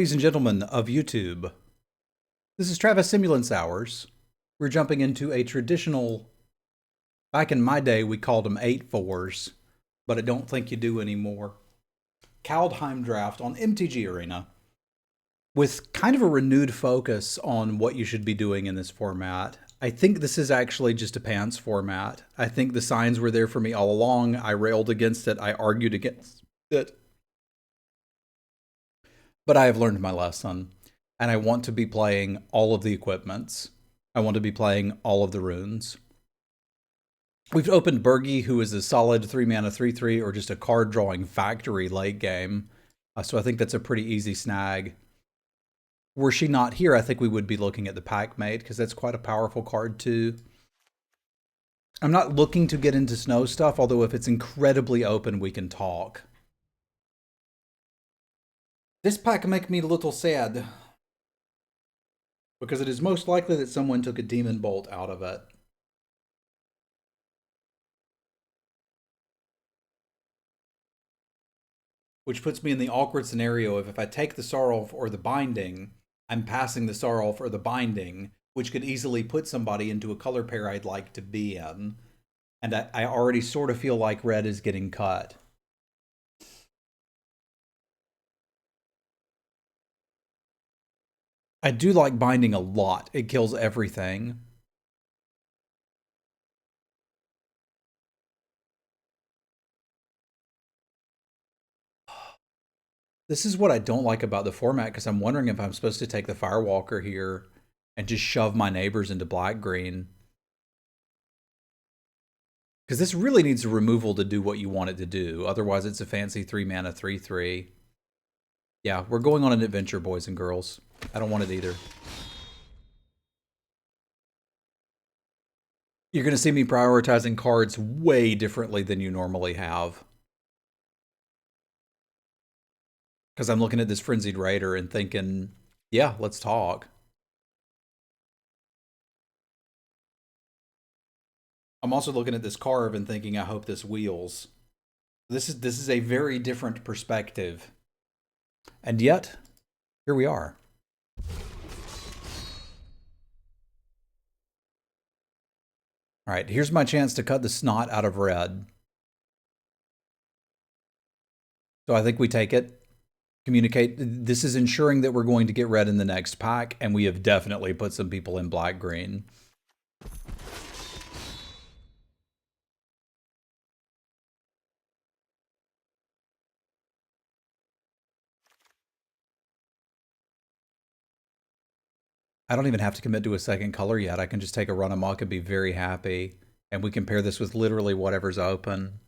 ladies and gentlemen of YouTube. This is Travis Semulin Hours. We're jumping into a traditional, back in my day we called them 8-4s, but I don't think you do anymore, Kaldheim Draft on MTG Arena, with kind of a renewed focus on what you should be doing in this format. I think this is actually just a pants format. I think the signs were there for me all along. I railed against it. I argued against it. But I have learned my lesson, and I want to be playing all of the equipments. I want to be playing all of the runes. We've opened Bergie, who is a solid 3-mana 3/3 or just a card drawing factory late game. So I think that's a pretty easy snag. Were she not here, I think we would be looking at the Packmate, because that's quite a powerful card too. I'm not looking to get into snow stuff, although if it's incredibly open, we can talk. This pack makes me a little sad, because it is most likely that someone took a Demon Bolt out of it. Which puts me in the awkward scenario of if I take the Sarulf or the Binding, I'm passing the Sarulf or the Binding, which could easily put somebody into a color pair I'd like to be in. And I already sort of feel like red is getting cut. I do like Binding a lot. It kills everything. This is what I don't like about the format, because I'm wondering if I'm supposed to take the Firewalker here and just shove my neighbors into black-green. Because this really needs a removal to do what you want it to do. Otherwise, it's a fancy 3-mana 3/3. Yeah, we're going on an adventure, boys and girls. I don't want it either. You're going to see me prioritizing cards way differently than you normally have. Because I'm looking at this Frenzied Raider and thinking, yeah, let's talk. I'm also looking at this Carve and thinking, I hope this wheels. This is a very different perspective. And yet, here we are. All right, here's my chance to cut the snot out of red. So I think we take it, communicate. This is ensuring that we're going to get red in the next pack, and we have definitely put some people in black-green. I don't even have to commit to a second color yet. I can just take a run amok and be very happy. And we can pair this with literally whatever's open,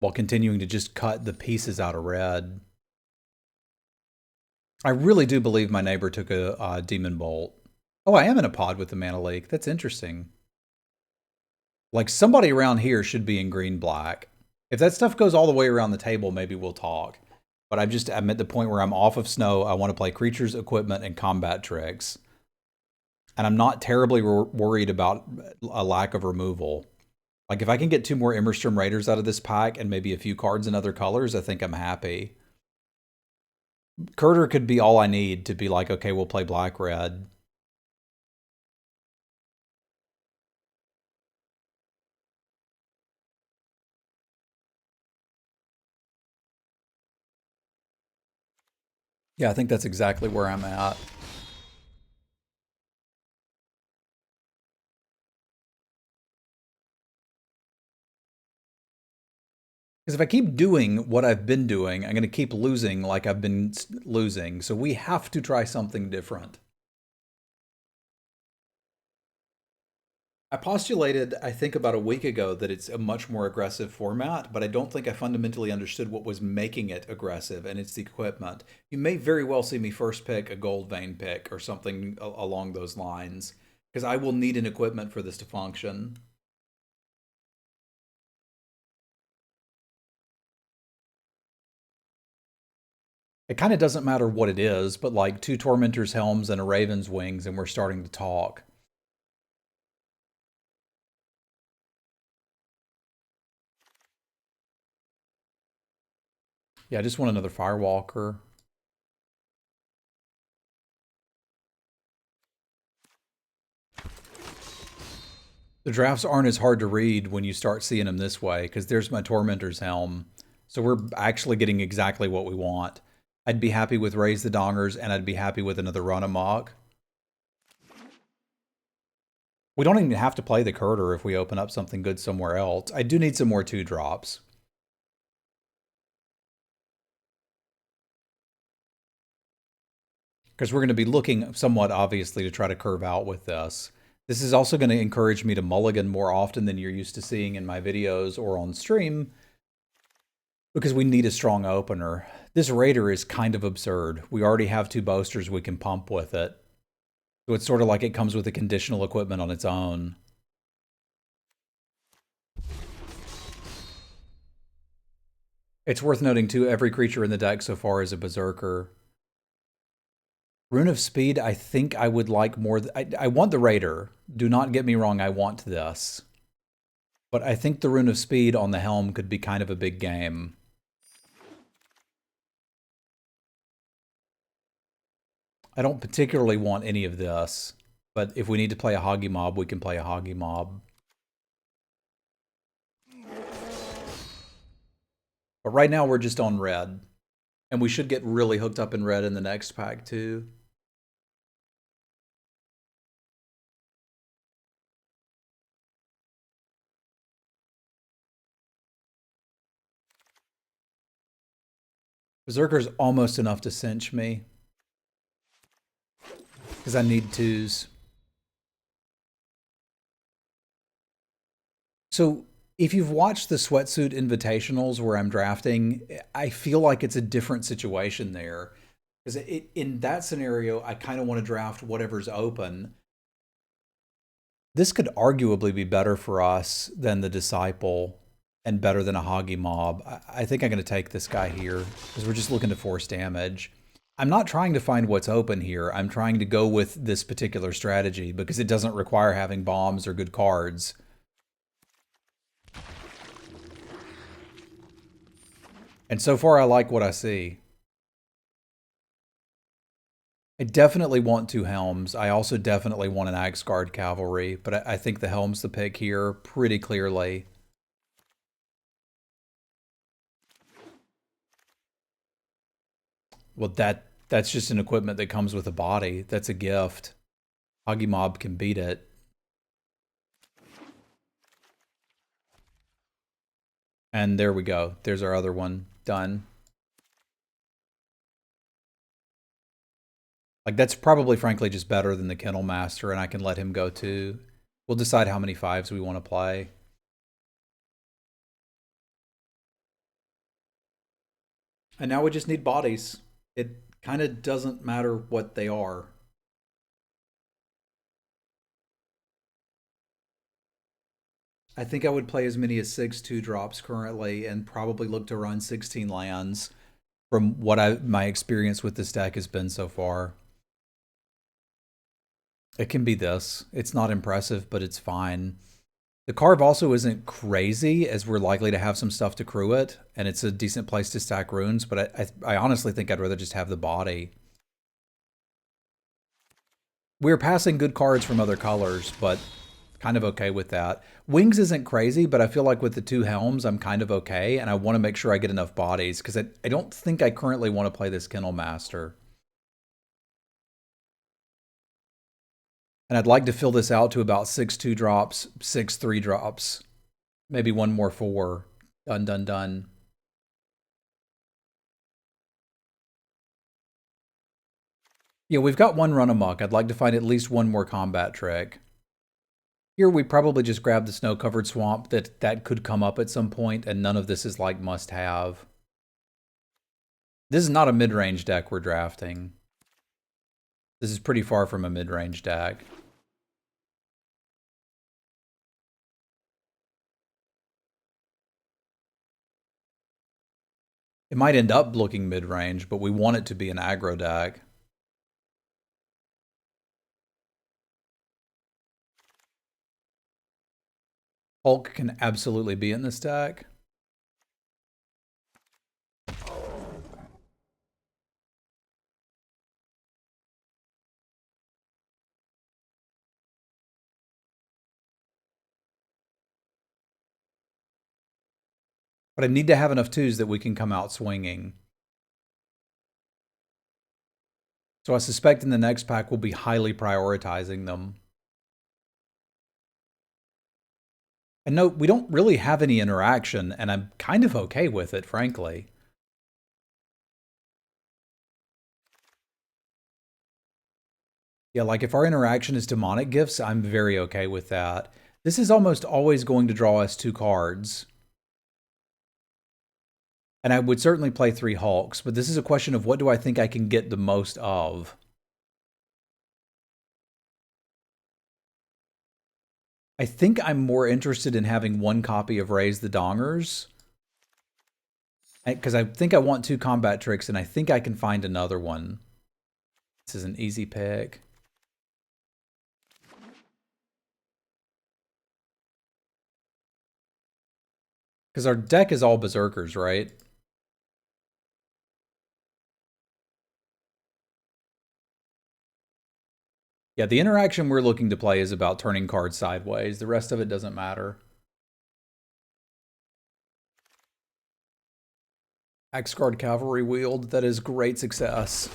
while continuing to just cut the pieces out of red. I really do believe my neighbor took a Demon Bolt. Oh, I am in a pod with the Mana Leak. That's interesting. Like, somebody around here should be in green-black. If that stuff goes all the way around the table, maybe we'll talk. But I'm at the point where I'm off of snow. I want to play creatures, equipment, and combat tricks. And I'm not terribly worried about a lack of removal. Like, if I can get 2 more Immerstrom Raiders out of this pack and maybe a few cards in other colors, I think I'm happy. Kurter could be all I need to be like, okay, we'll play black-red. Yeah, I think that's exactly where I'm at. Because if I keep doing what I've been doing, I'm going to keep losing like I've been losing. So we have to try something different. I postulated, I think about a week ago, that it's a much more aggressive format, but I don't think I fundamentally understood what was making it aggressive, and it's the equipment. You may very well see me first pick a Gold Vein pick or something along those lines, because I will need an equipment for this to function. It kind of doesn't matter what it is, but like 2 Tormentor's Helms and a Raven's Wings, and we're starting to talk. Yeah, I just want another Firewalker. The drafts aren't as hard to read when you start seeing them this way, because there's my Tormentor's Helm. So we're actually getting exactly what we want. I'd be happy with Raise the Dongers, and I'd be happy with another Run Amok. We don't even have to play the Curter if we open up something good somewhere else. I do need some more 2-drops. Because we're going to be looking somewhat obviously to try to curve out with this. This is also going to encourage me to mulligan more often than you're used to seeing in my videos or on stream, because we need a strong opener. This Raider is kind of absurd. We already have 2 boasters we can pump with it. So it's sort of like it comes with the conditional equipment on its own. It's worth noting too, every creature in the deck so far is a Berserker. Rune of Speed, I think I would like more. I want the Raider. Do not get me wrong, I want this. But I think the Rune of Speed on the Helm could be kind of a big game. I don't particularly want any of this, but if we need to play a Hoggy Mob, we can play a Hoggy Mob. But right now we're just on red. And we should get really hooked up in red in the next pack too. Berserker's almost enough to cinch me, because I need 2s. So if you've watched the Sweatsuit Invitationals where I'm drafting, I feel like it's a different situation there. Because in that scenario, I kind of want to draft whatever's open. This could arguably be better for us than the Disciple and better than a Hoggy Mob. I think I'm going to take this guy here because we're just looking to force damage. I'm not trying to find what's open here. I'm trying to go with this particular strategy because it doesn't require having bombs or good cards. And so far, I like what I see. I definitely want 2 Helms. I also definitely want an Axguard Cavalry, but I think the Helm's the pick here pretty clearly. Well, that's just an equipment that comes with a body. That's a gift. Hoggy Mob can beat it. And there we go. There's our other one. Done. Like, that's probably, frankly, just better than the Kennel Master, and I can let him go too. We'll decide how many 5s we want to play. And now we just need bodies. It kind of doesn't matter what they are. I think I would play as many as 6 2-drops currently and probably look to run 16 lands from what my experience with this deck has been so far. It can be this. It's not impressive, but it's fine. The carve also isn't crazy, as we're likely to have some stuff to crew it, and it's a decent place to stack runes, but I honestly think I'd rather just have the body. We're passing good cards from other colors, but kind of okay with that. Wings isn't crazy, but I feel like with the 2 Helms, I'm kind of okay, and I want to make sure I get enough bodies, because I don't think I currently want to play this Kennel Master. And I'd like to fill this out to about 6 2-drops, 6 3-drops, maybe one more 4. Done, done, done. Yeah, we've got 1 run amok. I'd like to find at least 1 more combat trick. Here we probably just grab the snow-covered swamp that could come up at some point, and none of this is like must-have. This is not a mid-range deck we're drafting. This is pretty far from a mid-range deck. It might end up looking mid-range, but we want it to be an aggro deck. Hulk can absolutely be in this deck. But I need to have enough twos that we can come out swinging. So I suspect in the next pack we'll be highly prioritizing them. And note, we don't really have any interaction, and I'm kind of okay with it, frankly. Yeah, like if our interaction is demonic gifts, I'm very okay with that. This is almost always going to draw us 2 cards. And I would certainly play 3 Hulks, but this is a question of what do I think I can get the most of? I think I'm more interested in having 1 copy of Raise the Dongers. Because I think I want 2 combat tricks, and I think I can find another one. This is an easy pick. Because our deck is all Berserkers, right? Yeah, the interaction we're looking to play is about turning cards sideways. The rest of it doesn't matter. Axgard Cavalry wield, that is great success.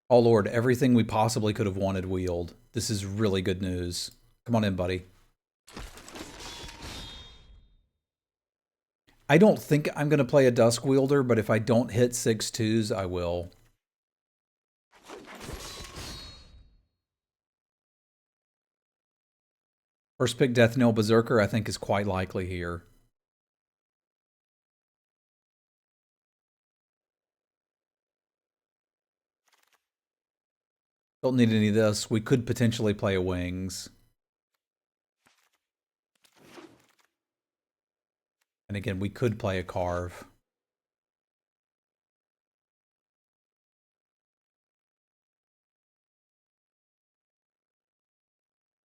Oh lord, everything we possibly could have wanted wield. This is really good news. Come on in, buddy. I don't think I'm going to play a Dusk Wielder, but if I don't hit 6 twos, I will. First pick Death Knell Berserker, I think, is quite likely here. Don't need any of this. We could potentially play a Wings. And again, we could play a Carve.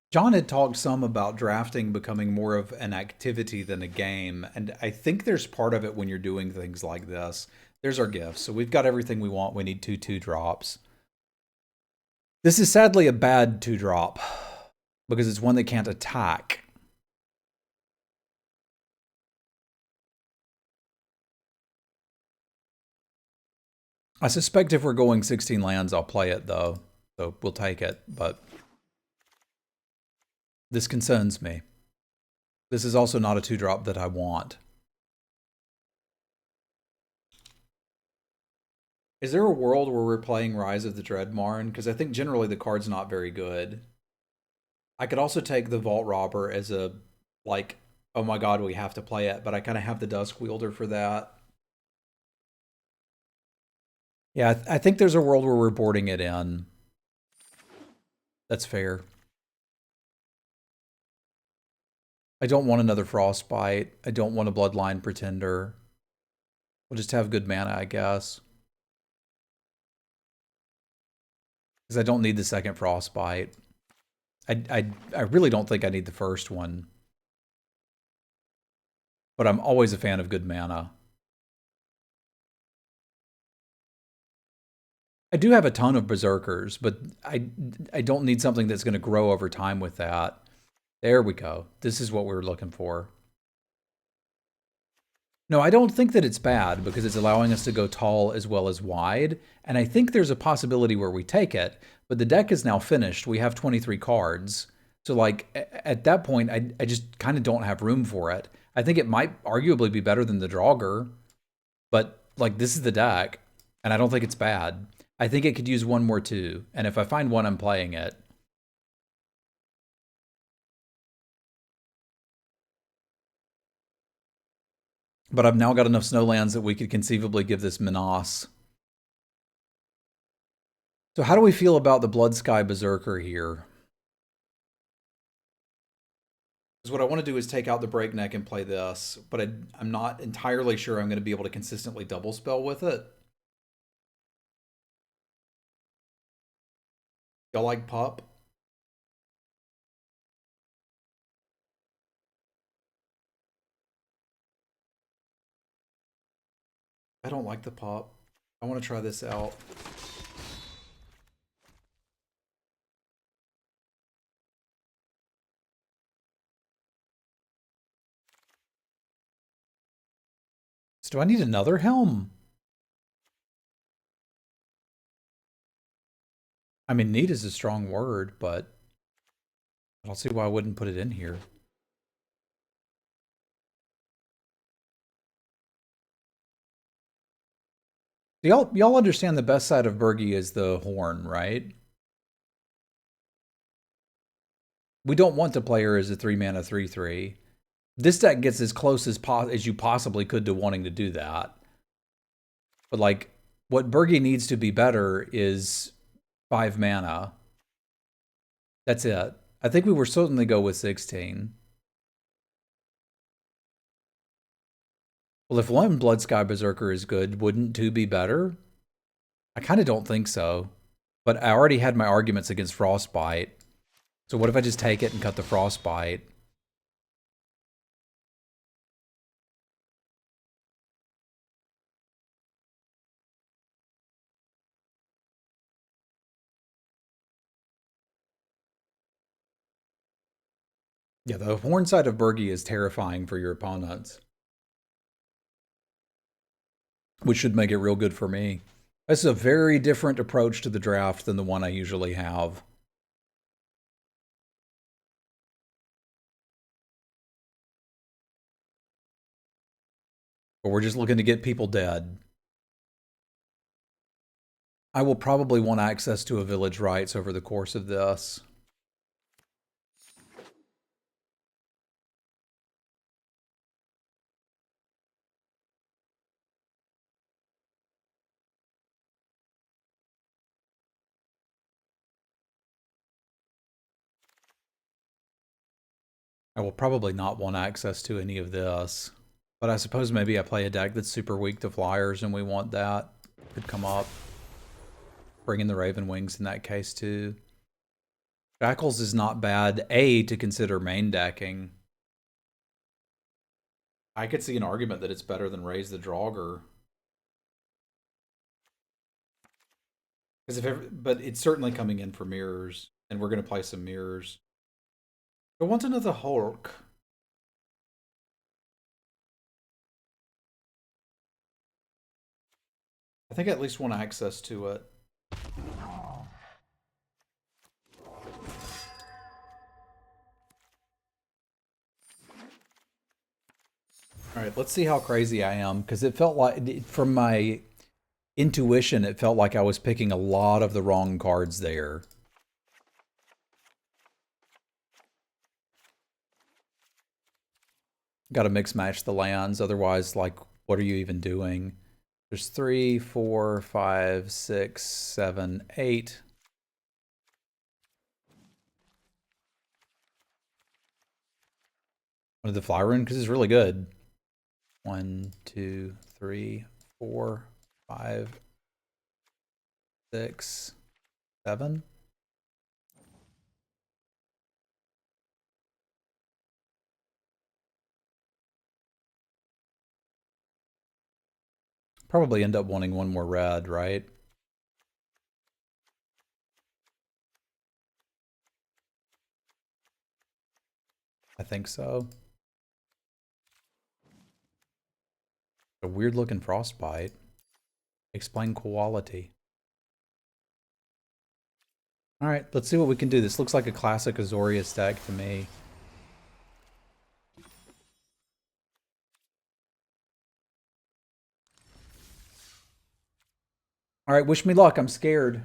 John had talked some about drafting becoming more of an activity than a game, and I think there's part of it when you're doing things like this. There's our gifts. So we've got everything we want. We need 2/2 drops. This is sadly a bad 2-drop because it's one that can't attack. I suspect if we're going 16 lands, I'll play it though. So we'll take it, but this concerns me. This is also not a 2-drop that I want. Is there a world where we're playing Rise of the Dreadmarn? Because I think generally the card's not very good. I could also take the Vault Robber as a, like, oh my god, we have to play it, but I kind of have the Dusk Wielder for that. Yeah, I think there's a world where we're boarding it in. That's fair. I don't want another Frostbite. I don't want a Bloodline Pretender. We'll just have good mana, I guess. Because I don't need the second Frostbite. I really don't think I need the first one. But I'm always a fan of good mana. I do have a ton of Berserkers, but I don't need something that's going to grow over time with that. There we go. This is what we were looking for. No, I don't think that it's bad because it's allowing us to go tall as well as wide. And I think there's a possibility where we take it, but the deck is now finished. We have 23 cards. So like at that point, I just kind of don't have room for it. I think it might arguably be better than the Draugr, but like this is the deck and I don't think it's bad. I think it could use one more too. And if I find one, I'm playing it. But I've now got enough snowlands that we could conceivably give this Minas. So how do we feel about the Blood Sky Berserker here? Because what I want to do is take out the Breakneck and play this, but I'm not entirely sure I'm going to be able to consistently double spell with it. Y'all like Pup? I don't like the Pup. I want to try this out. So do I need another helm? I mean, need is a strong word, but I don't see why I wouldn't put it in here. Y'all understand the best side of Bergie is the horn, right? We don't want to play her as a 3-mana 3/3. This deck gets as close as you possibly could to wanting to do that. But like, what Bergie needs to be better is 5 mana. That's it. I think we were certainly go with 16. Well, if one Bloodsky Berserker is good, wouldn't 2 be better? I kind of don't think so. But I already had my arguments against Frostbite. So what if I just take it and cut the Frostbite? Yeah, the horn side of Bergie is terrifying for your opponents. Which should make it real good for me. This is a very different approach to the draft than the one I usually have. But we're just looking to get people dead. I will probably want access to a village rights over the course of this. I will probably not want access to any of this. But I suppose maybe I play a deck that's super weak to flyers and we want that. Could come up. Bring in the Raven Wings in that case too. Shackles is not bad, to consider main decking. I could see an argument that it's better than Raise the Draugr. But it's certainly coming in for mirrors, and we're going to play some mirrors. I want another Hulk. I think I at least want access to it. Alright, let's see how crazy I am, because it felt like, from my intuition, it felt like I was picking a lot of the wrong cards there. Got to mix match the lands, otherwise, like, what are you even doing? There's 3, 4, 5, 6, 7, 8. One of the Fly Rune, because it's really good. 1, 2, 3, 4, 5, 6, 7. Probably end up wanting one more red, right? I think so. A weird looking Frostbite. Explain quality. Alright, let's see what we can do. This looks like a classic Azorius deck to me. Alright, wish me luck. I'm scared.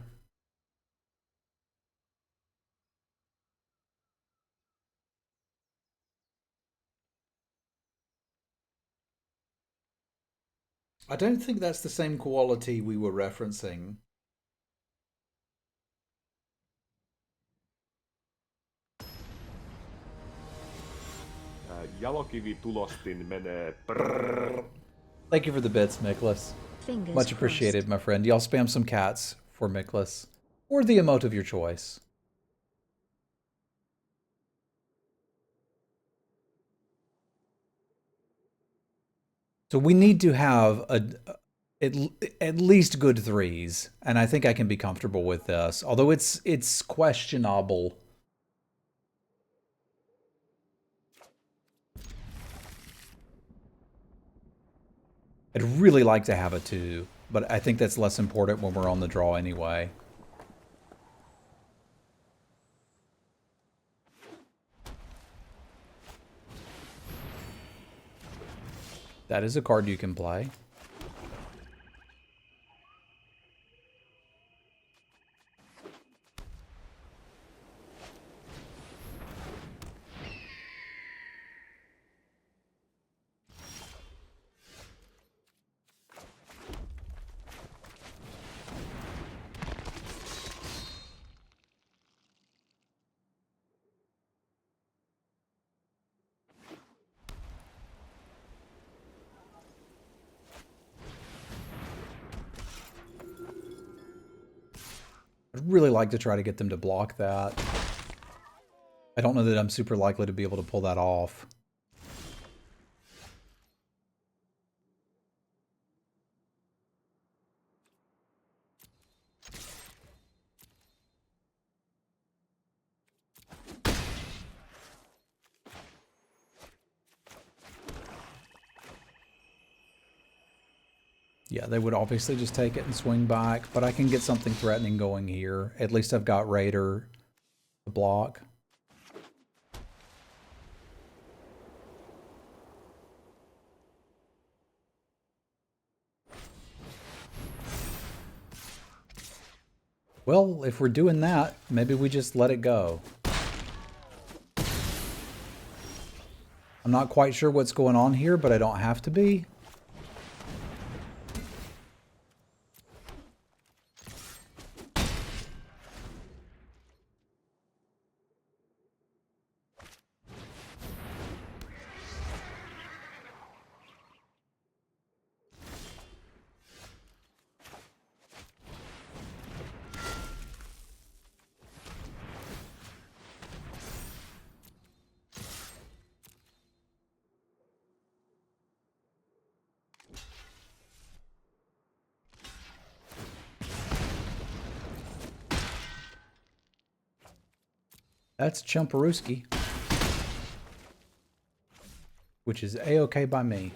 I don't think that's the same quality we were referencing. Jalokivitulostin menee Thank you for the bits, Miklas. Much appreciated, my friend. Y'all spam some cats for Miklas. Or the emote of your choice. So we need to have at least good threes, and I think I can be comfortable with this. Although it's questionable. I'd really like to have a 2, but I think that's less important when we're on the draw anyway. That is a card you can play. I'd really like to try to get them to block that. I don't know that I'm super likely to be able to pull that off. Yeah, they would obviously just take it and swing back, but I can get something threatening going here. At least I've got Raider to block. Well, if we're doing that, maybe we just let it go. I'm not quite sure what's going on here, but I don't have to be. That's Chumperuski, which is A-okay by me.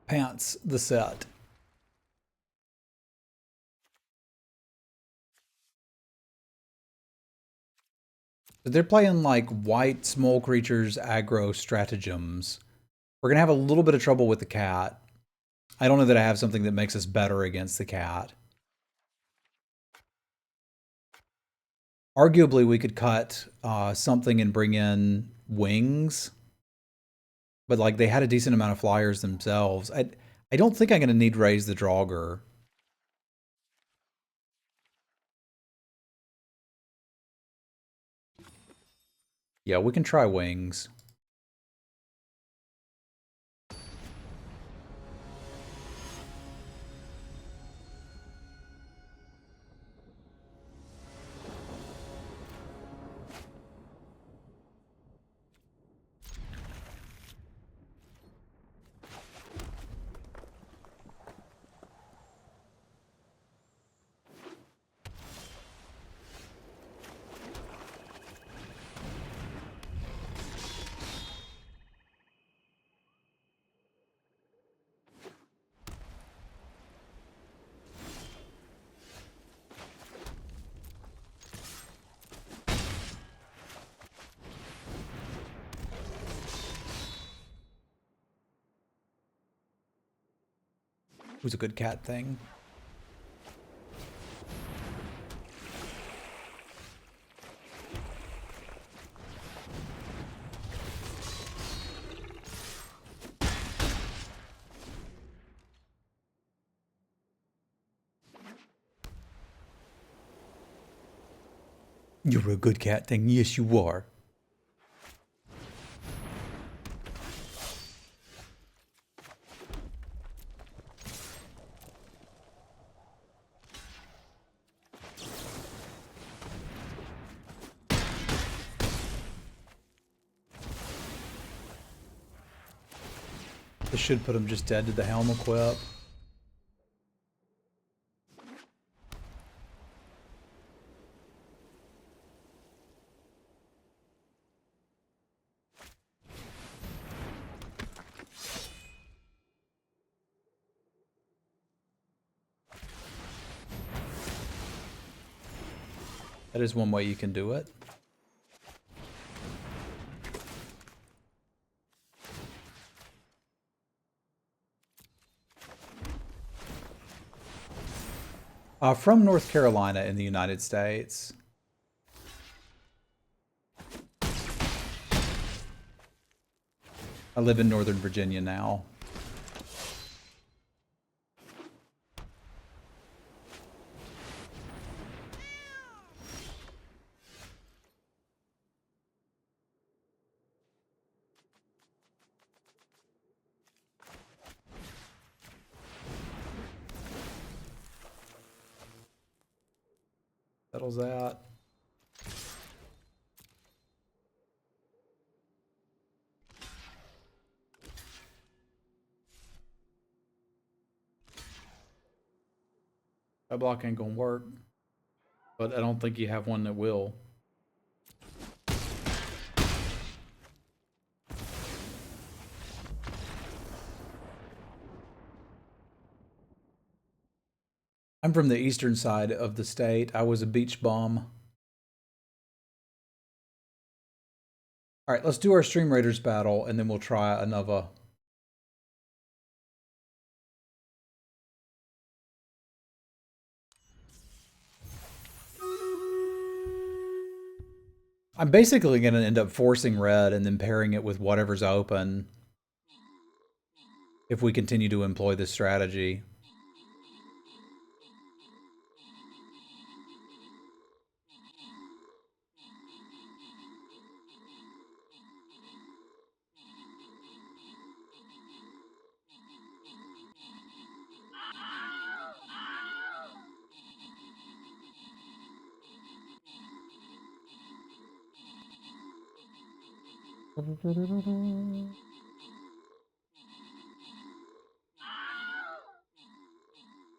Pants the set. So they're playing like white small creatures aggro stratagems. We're going to have a little bit of trouble with the cat. I don't know that I have something that makes us better against the cat. Arguably, we could cut something and bring in wings. But like they had a decent amount of flyers themselves. I don't think I'm going to need Raise the Draugr. Yeah, we can try wings. Was a good cat thing. You're a good cat thing. Yes, you are. This should put him just dead to the helm equip. That is one way you can do it. From North Carolina in the United States. I live in Northern Virginia now. Settles that. That block ain't gonna work, but I don't think you have one that will. I'm from the eastern side of the state. I was a beach bum. All right, let's do our Stream Raiders battle, and then we'll try another. I'm basically going to end up forcing red and then pairing it with whatever's open if we continue to employ this strategy.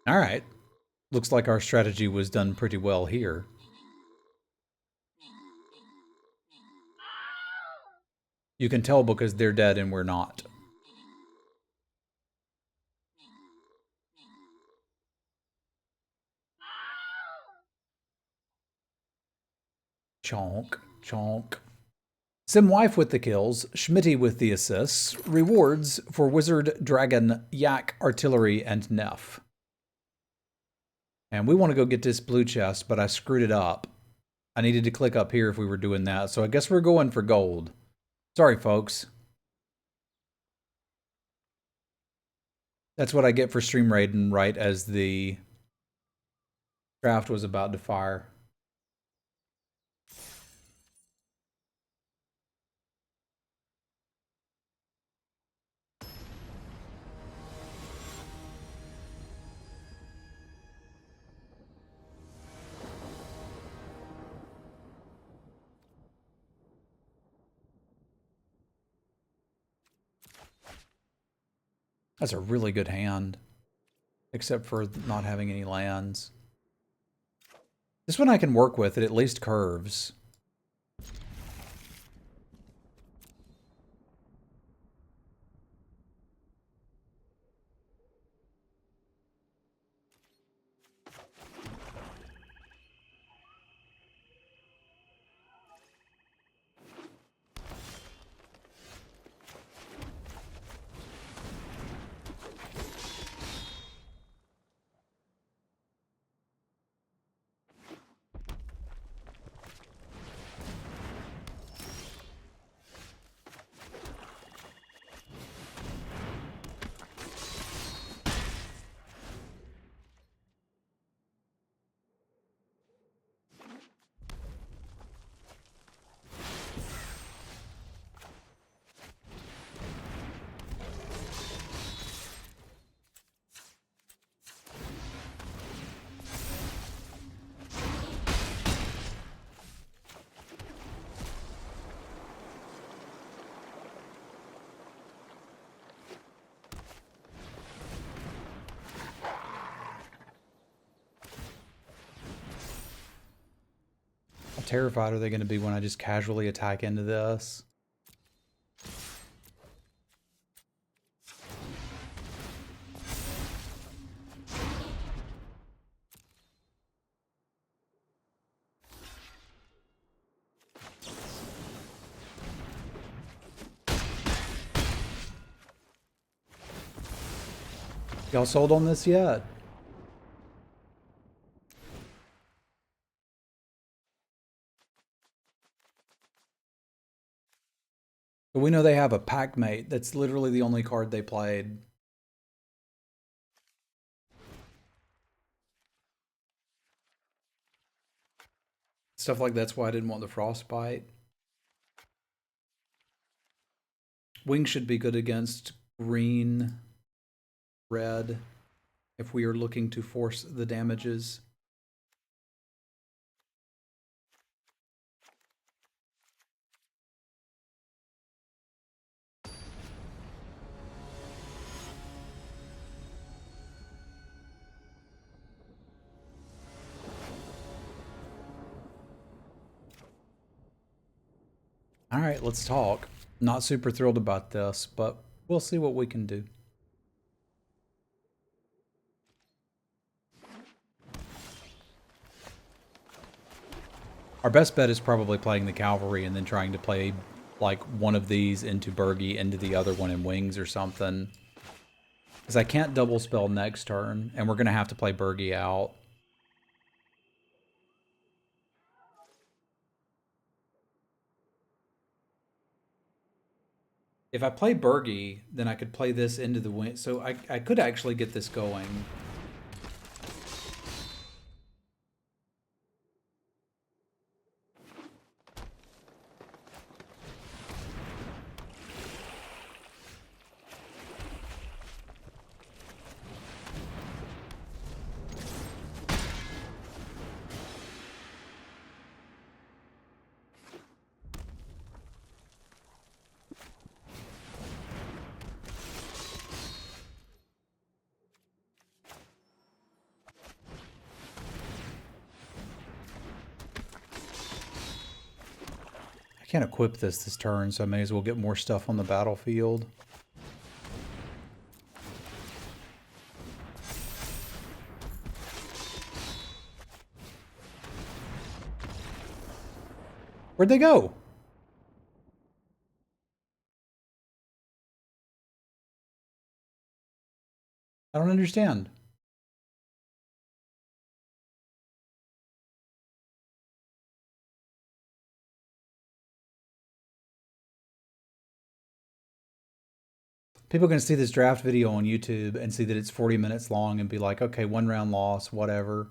All right. Looks like our strategy was done pretty well here. You can tell because they're dead and we're not. Chonk, chonk. Simwife with the kills, Schmitty with the assists, rewards for Wizard, Dragon, Yak, Artillery, and Neff. And we want to go get this blue chest, but I screwed it up. I needed to click up here if we were doing that, so I guess we're going for gold. Sorry, folks. That's what I get for stream raiding right as the draft was about to fire. That's a really good hand, except for not having any lands. This one I can work with. It at least curves. terrified are they going to be when I just casually attack into this? Y'all sold on this yet? But we know they have a pack mate. That's literally the only card they played. Stuff like that's why I didn't want the Frostbite. Wing should be good against green, red, if we are looking to force the damages. All right, let's talk. Not super thrilled about this, but we'll see what we can do. Our best bet is probably playing the cavalry and then trying to play like one of these into Bergie, into the other one in wings or something. Because I can't double spell next turn, and we're going to have to play Bergie out. If I play Bergie, then I could play this into the wing. So I could actually get this going. I can't equip this turn, so I may as well get more stuff on the battlefield. Where'd they go? I don't understand. People can see this draft video on YouTube and see that it's 40 minutes long and be like, okay, 1 round loss, whatever.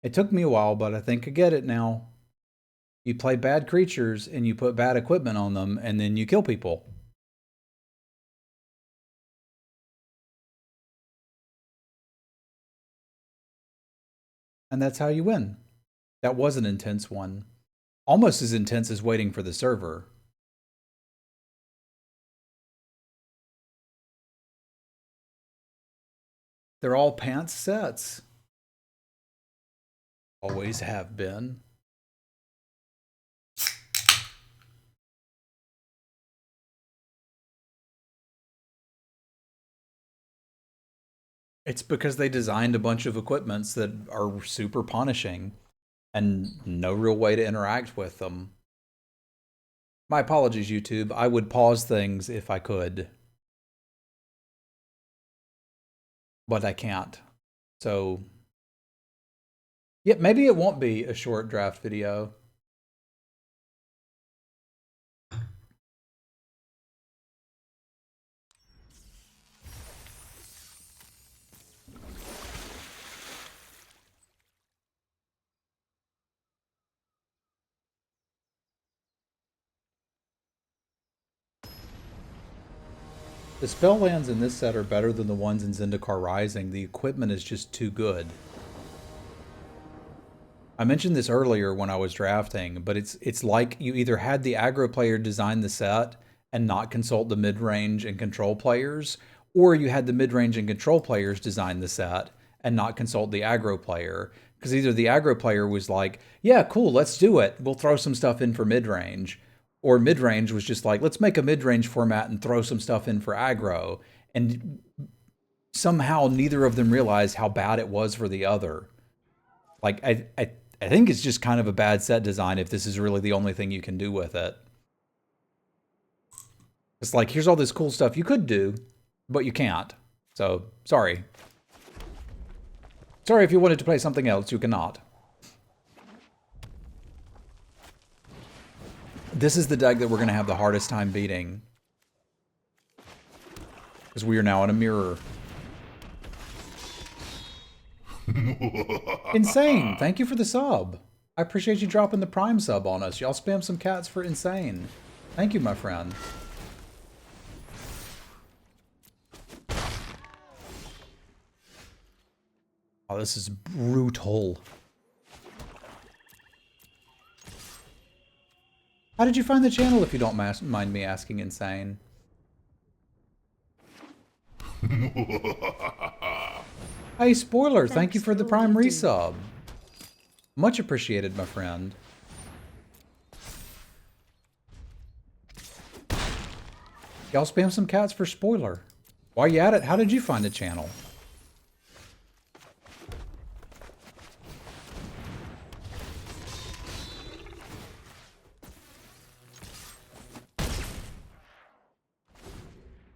It took me a while, but I think I get it now. You play bad creatures and you put bad equipment on them and then you kill people. And that's how you win. That was an intense one. Almost as intense as waiting for the server. They're all pants sets. Always have been. It's because they designed a bunch of equipments that are super punishing and no real way to interact with them. My apologies, YouTube. I would pause things if I could. But I can't. So, yeah, maybe it won't be a short draft video. The spell lands in this set are better than the ones in Zendikar Rising. The equipment is just too good. I mentioned this earlier when I was drafting, but it's like you either had the aggro player design the set and not consult the mid-range and control players, or you had the mid-range and control players design the set and not consult the aggro player. Because either the aggro player was like, yeah, cool, let's do it. We'll throw some stuff in for mid-range. Or mid-range was just like, let's make a mid-range format and throw some stuff in for aggro. And somehow neither of them realized how bad it was for the other. Like, I think it's just kind of a bad set design if this is really the only thing you can do with it. It's like, here's all this cool stuff you could do, but you can't. So, sorry. Sorry if you wanted to play something else, you cannot. This is the deck that we're going to have the hardest time beating. Because we are now in a mirror. Insane, thank you for the sub. I appreciate you dropping the Prime sub on us. Y'all spam some cats for Insane. Thank you, my friend. Oh, this is brutal. How did you find the channel, if you don't mind me asking, Insane? Hey, Spoiler, thank you for the Prime resub. Much appreciated, my friend. Y'all spam some cats for Spoiler. While you at it, how did you find the channel?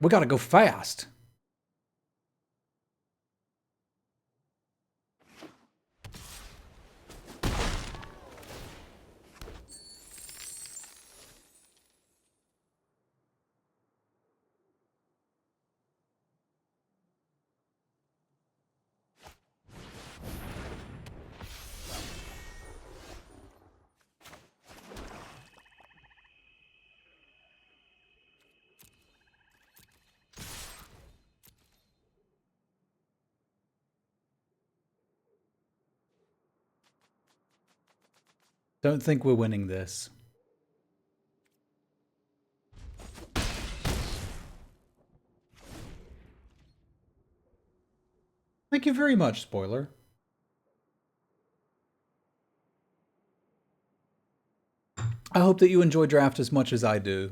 We gotta go fast. Don't think we're winning this. Thank you very much, Spoiler. I hope that you enjoy draft as much as I do.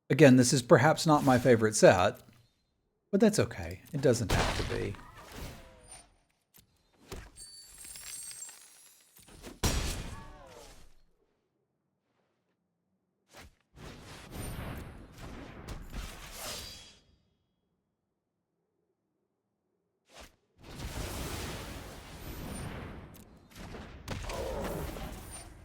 Again, this is perhaps not my favorite set, but that's okay. It doesn't have to be.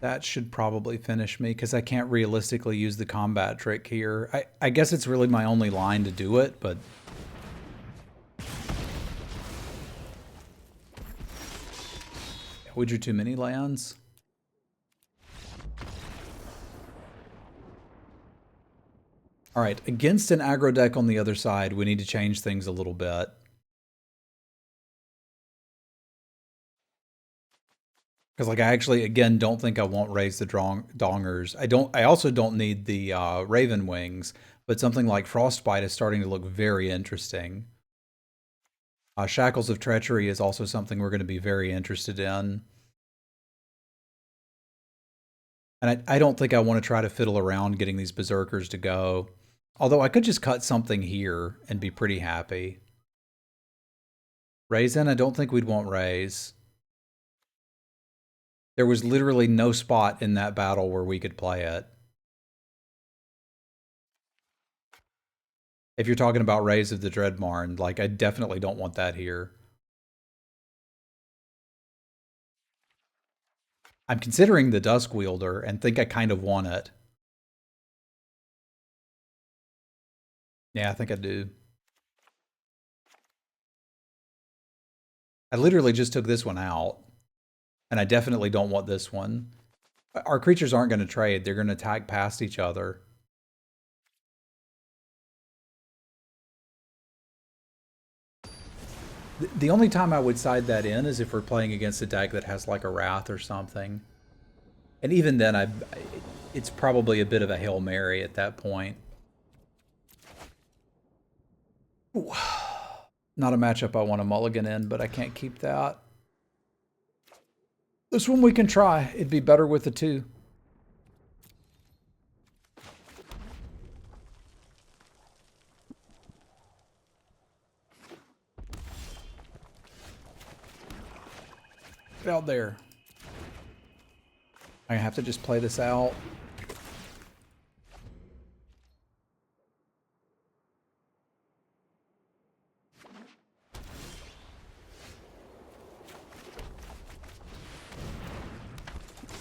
That should probably finish me because I can't realistically use the combat trick here. I guess it's really my only line to do it, but... We drew too many lands. Alright, against an aggro deck on the other side, we need to change things a little bit. Because, like, I actually, again, don't think I won't raise the dongers. I also don't need the Raven Wings, but something like Frostbite is starting to look very interesting. Shackles of Treachery is also something we're going to be very interested in. And I don't think I want to try to fiddle around getting these Berserkers to go. Although I could just cut something here and be pretty happy. Raise in, I don't think we'd want raise. There was literally no spot in that battle where we could play it. If you're talking about Raise of the Dreadmarn, like, I definitely don't want that here. I'm considering the Dusk Wielder and think I kind of want it. Yeah, I think I do. I literally just took this one out. And I definitely don't want this one. Our creatures aren't going to trade. They're going to attack past each other. The only time I would side that in is if we're playing against a deck that has like a Wrath or something. And even then, it's probably a bit of a Hail Mary at that point. Ooh. Not a matchup I want to mulligan in, but I can't keep that. This one we can try. It'd be better with the 2. Get out there. I have to just play this out.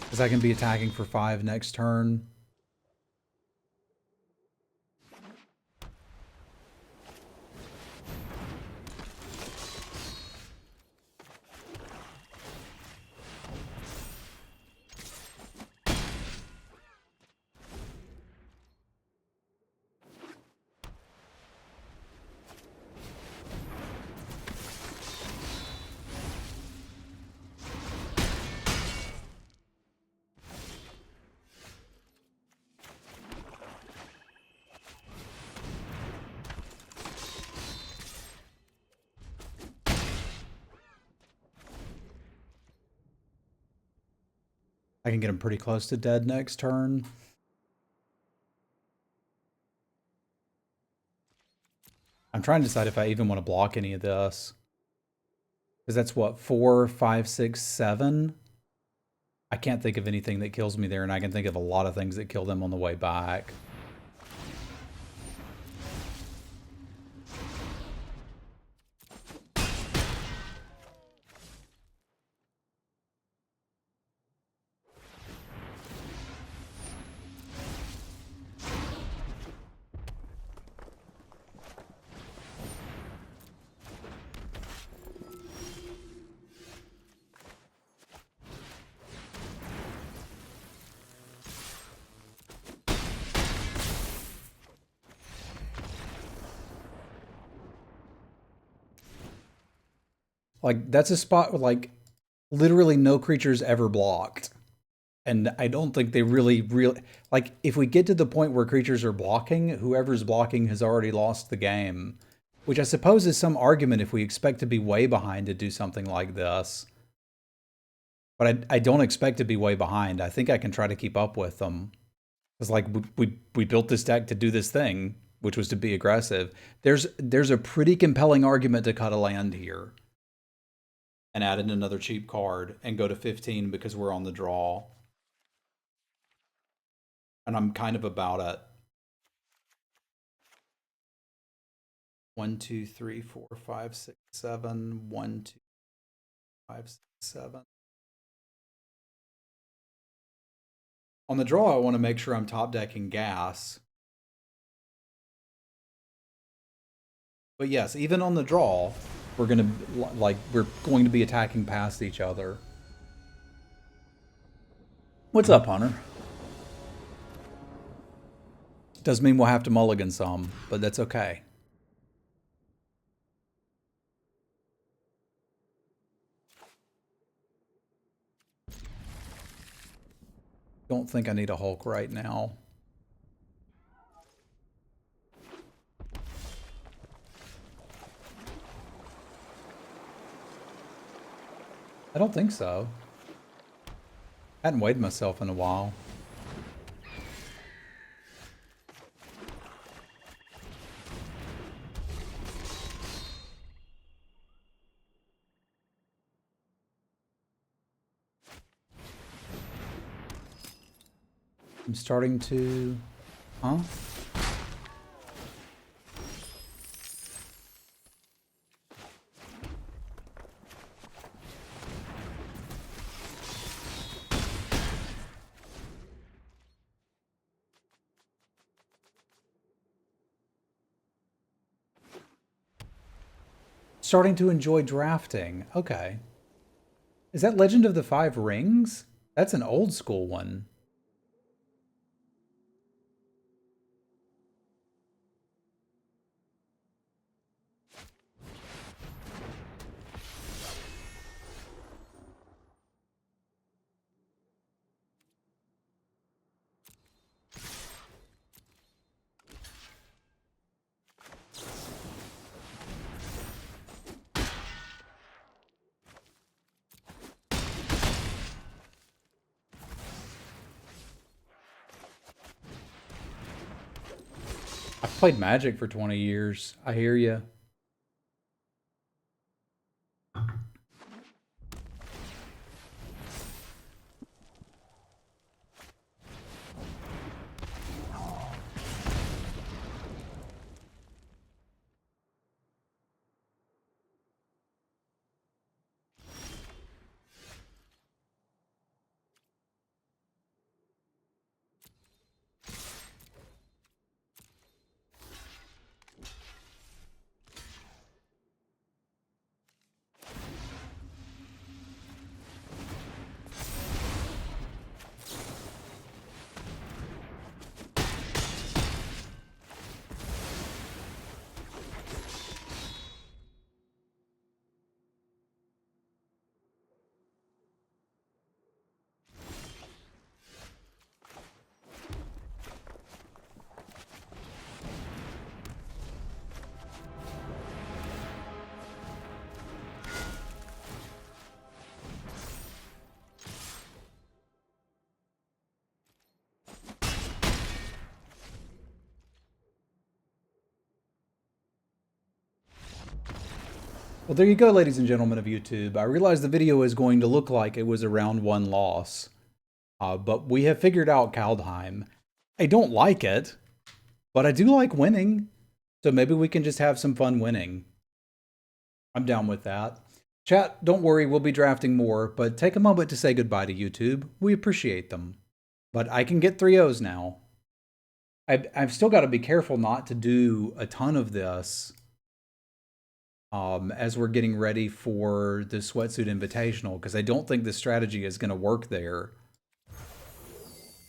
Because I can be attacking for 5 next turn. I can get him pretty close to dead next turn. I'm trying to decide if I even want to block any of this. Because that's what, 4, 5, 6, 7? I can't think of anything that kills me there, and I can think of a lot of things that kill them on the way back. Like, that's a spot where, like, literally no creature's ever blocked. And I don't think they really, like, if we get to the point where creatures are blocking, whoever's blocking has already lost the game. Which I suppose is some argument if we expect to be way behind to do something like this. But I don't expect to be way behind. I think I can try to keep up with them. Because, like, we built this deck to do this thing, which was to be aggressive. There's a pretty compelling argument to cut a land here. And add in another cheap card and go to 15 because we're on the draw. And I'm kind of about it. 1, 2, 3, 4, 5, 6, 7. 1, 2, 5, 6, 7. On the draw, I want to make sure I'm top decking gas. But yes, even on the draw, we're going to be attacking past each other. What's up, Hunter? Does mean we'll have to mulligan some, but that's okay. Don't think I need a Hulk right now. I don't think so. I hadn't weighed myself in a while. I'm starting to... Huh? Starting to enjoy drafting. Okay. Is that Legend of the Five Rings? That's an old school one. I've played Magic for 20 years. I hear you. Well, there you go, ladies and gentlemen of YouTube. I realize the video is going to look like it was a round one loss, but we have figured out Kaldheim. I don't like it, but I do like winning, so maybe we can just have some fun winning. I'm down with that. Chat, don't worry, we'll be drafting more, but take a moment to say goodbye to YouTube. We appreciate them. But I can get 3-0s now. I've still got to be careful not to do a ton of this as we're getting ready for the Sweatsuit Invitational, because I don't think this strategy is going to work there.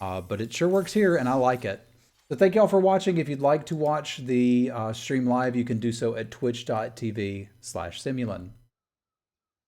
But it sure works here, and I like it. So thank y'all for watching. If you'd like to watch the stream live, you can do so at twitch.tv/Semulin.